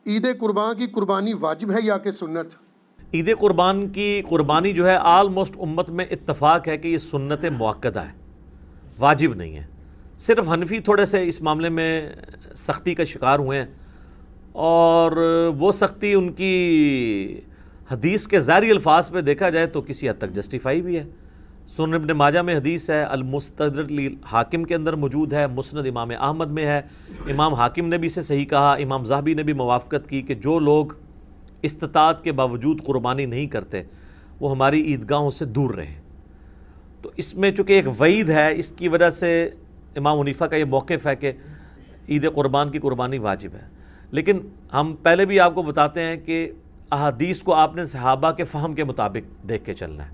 عید قربان کی قربانی واجب ہے یا کہ سنت؟ عید قربان کی قربانی جو ہے آلموسٹ امت میں اتفاق ہے کہ یہ سنت مؤکدہ ہے، واجب نہیں ہے۔ صرف حنفی تھوڑے سے اس معاملے میں سختی کا شکار ہوئے ہیں، اور وہ سختی ان کی حدیث کے ظاہری الفاظ پہ دیکھا جائے تو کسی حد تک جسٹیفائی بھی ہے۔ سنن ابن ماجہ میں حدیث ہے، المستدرک حاکم کے اندر موجود ہے، مسند امام احمد میں ہے، امام حاکم نے بھی اسے صحیح کہا، امام ذہبی نے بھی موافقت کی کہ جو لوگ استطاعت کے باوجود قربانی نہیں کرتے وہ ہماری عیدگاہوں سے دور رہیں۔ تو اس میں چونکہ ایک وعید ہے، اس کی وجہ سے امام حنیفہ کا یہ موقف ہے کہ عید قربان کی قربانی واجب ہے۔ لیکن ہم پہلے بھی آپ کو بتاتے ہیں کہ احادیث کو آپ نے صحابہ کے فہم کے مطابق دیکھ کے چلنا ہے،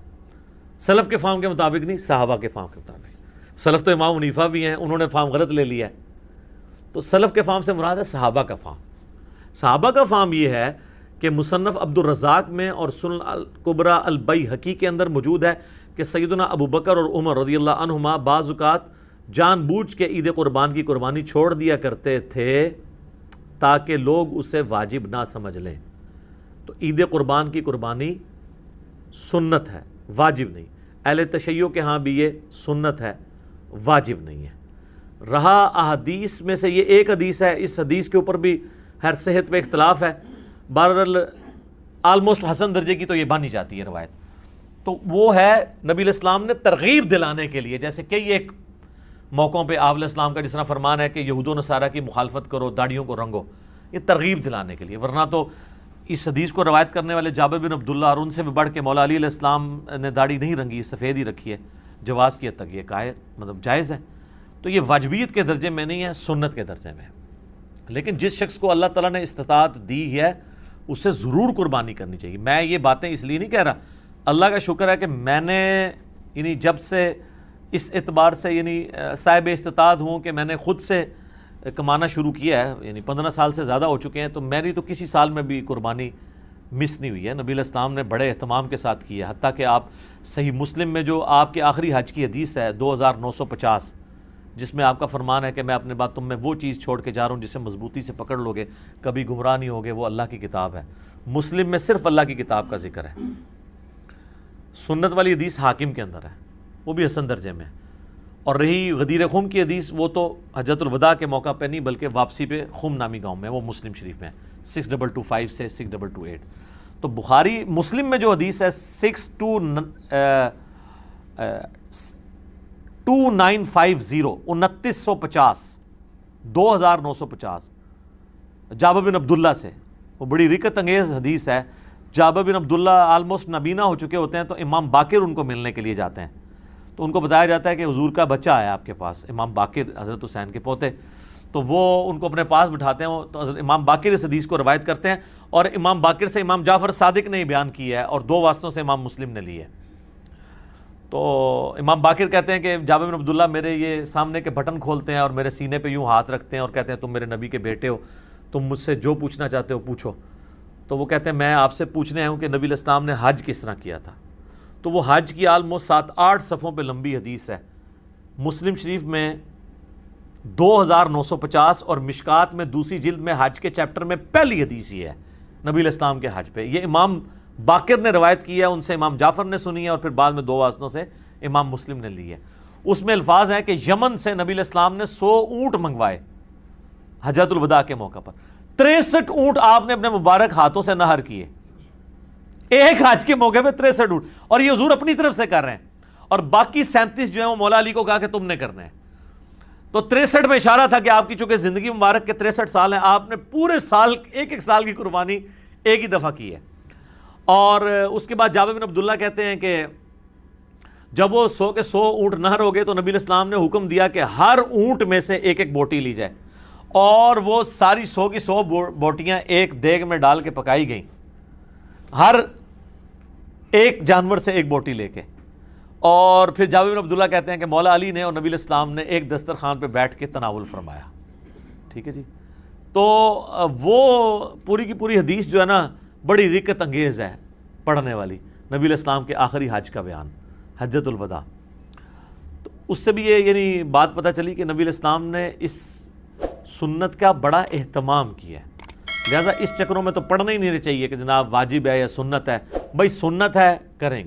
سلف کے فہم کے مطابق نہیں، صحابہ کے فہم کے مطابق۔ سلف تو امام حنیفہ بھی ہیں، انہوں نے فہم غلط لے لیا ہے، تو سلف کے فہم سے مراد ہے صحابہ کا فہم۔ صحابہ کا فہم یہ ہے کہ مصنف عبد الرزاق میں اور سنن الکبریٰ البیہقی کے اندر موجود ہے کہ سیدنا ابو بکر اور عمر رضی اللہ عنہما بعض اوقات جان بوجھ کے عید قربان کی قربانی چھوڑ دیا کرتے تھے تاکہ لوگ اسے واجب نہ سمجھ لیں۔ تو عید قربان کی قربانی سنت ہے، واجب نہیں۔ اہل تشیع کے ہاں بھی یہ سنت ہے، واجب نہیں ہے۔ رہا احادیث میں سے یہ ایک حدیث ہے، اس حدیث کے اوپر بھی ہر صحت پہ اختلاف ہے، بہرحال آلموسٹ حسن درجے کی تو یہ بن ہی جاتی ہے روایت۔ تو وہ ہے نبی علیہ السلام نے ترغیب دلانے کے لیے، جیسے کئی ایک موقعوں پہ آپ علیہ السلام کا جس طرح فرمان ہے کہ یہود و نصارہ کی مخالفت کرو، داڑھیوں کو رنگو، یہ ترغیب دلانے کے لیے۔ ورنہ تو اس حدیث کو روایت کرنے والے جابر بن عبداللہ اور ان سے بھی بڑھ کے مولا علی علیہ السلام نے داڑھی نہیں رنگی، سفید ہی رکھی ہے، جواز کی حد تک یہ جائز ہے۔ تو یہ واجبیت کے درجے میں نہیں ہے، سنت کے درجے میں ہے۔ لیکن جس شخص کو اللہ تعالیٰ نے استطاعت دی ہے اسے ضرور قربانی کرنی چاہیے۔ میں یہ باتیں اس لیے نہیں کہہ رہا، اللہ کا شکر ہے کہ میں نے یعنی جب سے اس اعتبار سے صاحب استطاعت ہوں کہ میں نے خود سے کمانا شروع کیا ہے، یعنی 15 سال سے زیادہ ہو چکے ہیں، تو میری تو کسی سال میں بھی قربانی مس نہیں ہوئی ہے۔ نبی علیہ السلام نے بڑے اہتمام کے ساتھ کی ہے، حتیٰ کہ آپ صحیح مسلم میں جو آپ کے آخری حج کی حدیث ہے 2950، جس میں آپ کا فرمان ہے کہ میں اپنے بعد تم میں وہ چیز چھوڑ کے جا رہا ہوں جسے مضبوطی سے پکڑ لوگے کبھی گمراہ نہیں ہوگے، وہ اللہ کی کتاب ہے۔ مسلم میں صرف اللہ کی کتاب کا ذکر ہے۔ سنت والی حدیث حاکم کے اندر ہے، وہ بھی حسن درجے میں ہے۔ اور رہی غدیر خم کی حدیث، وہ تو حجۃ الوداع کے موقع پہ نہیں بلکہ واپسی پہ خم نامی گاؤں میں، وہ مسلم شریف میں 6225 سے 6228۔ تو بخاری مسلم میں جو حدیث ہے 2950 2950 جابر بن عبداللہ سے، وہ بڑی رکت انگیز حدیث ہے۔ جابر بن عبداللہ آلموسٹ نابینا ہو چکے ہوتے ہیں، تو امام باقر ان کو ملنے کے لیے جاتے ہیں، تو ان کو بتایا جاتا ہے کہ حضور کا بچہ ہے آپ کے پاس، امام باقر حضرت حسین کے پوتے، تو وہ ان کو اپنے پاس بٹھاتے ہیں، تو حضرت امام باقر اس حدیث کو روایت کرتے ہیں، اور امام باقر سے امام جعفر صادق نے بیان کیا ہے، اور 2 واسطوں سے امام مسلم نے لی ہے۔ تو امام باقر کہتے ہیں کہ جابر بن عبداللہ میرے یہ سامنے کے بٹن کھولتے ہیں اور میرے سینے پہ یوں ہاتھ رکھتے ہیں اور کہتے ہیں تم میرے نبی کے بیٹے ہو، تم مجھ سے جو پوچھنا چاہتے ہو پوچھو۔ تو وہ کہتے ہیں میں آپ سے پوچھنے آیا ہوں کہ نبی علیہ السلام نے حج کس طرح کیا تھا۔ تو وہ حج کی آلموسٹ 7-8 صفحوں پہ لمبی حدیث ہے، مسلم شریف میں 2950 اور مشکات میں دوسری جلد میں حج کے چیپٹر میں پہلی حدیث یہ ہے نبی علیہ السلام کے حج پہ۔ یہ امام باقر نے روایت کی ہے، ان سے امام جعفر نے سنی ہے، اور پھر بعد میں 2 واسطوں سے امام مسلم نے لی ہے۔ اس میں الفاظ ہیں کہ یمن سے نبی علیہ السلام نے 100 اونٹ منگوائے حجۃ الوداع کے موقع پر، 63 اونٹ آپ نے اپنے مبارک ہاتھوں سے نہر کیے ایک حج کے موقع پہ، 63 اونٹ، اور یہ حضور اپنی طرف سے کر رہے ہیں، اور باقی 37 جو ہیں وہ مولا علی کو کہا کہ تم نے کرنا ہے۔ تو 63 میں اشارہ تھا کہ آپ کی چونکہ زندگی مبارک کے 63 سال ہیں، آپ نے پورے سال ایک سال کی قربانی ایک ہی دفعہ کی ہے۔ اور اس کے بعد جابر بن عبداللہ کہتے ہیں کہ جب وہ 100 کے 100 اونٹ نہر ہو گئے تو نبی علیہ السلام نے حکم دیا کہ ہر اونٹ میں سے ایک ایک بوٹی لی جائے، اور وہ ساری 100 کی 100 بوٹیاں ایک دیگ میں ڈال کے پکائی گئیں، ہر ایک جانور سے ایک بوٹی لے کے۔ اور پھر جابر بن عبداللہ کہتے ہیں کہ مولا علی نے اور نبی علیہ السلام نے ایک دسترخوان پہ بیٹھ کے تناول فرمایا۔ ٹھیک ہے جی، تو وہ پوری کی پوری حدیث جو ہے نا بڑی رکت انگیز ہے پڑھنے والی، نبی علیہ السلام کے آخری حج کا بیان، حجۃ الوداع۔ تو اس سے بھی یہ بات پتہ چلی کہ نبی علیہ السلام نے اس سنت کا بڑا اہتمام کیا ہے۔ لہٰذا اس چکروں میں تو پڑھنا ہی نہیں چاہیے کہ جناب واجب ہے یا سنت ہے. بھائی سنت ہے کریں گے.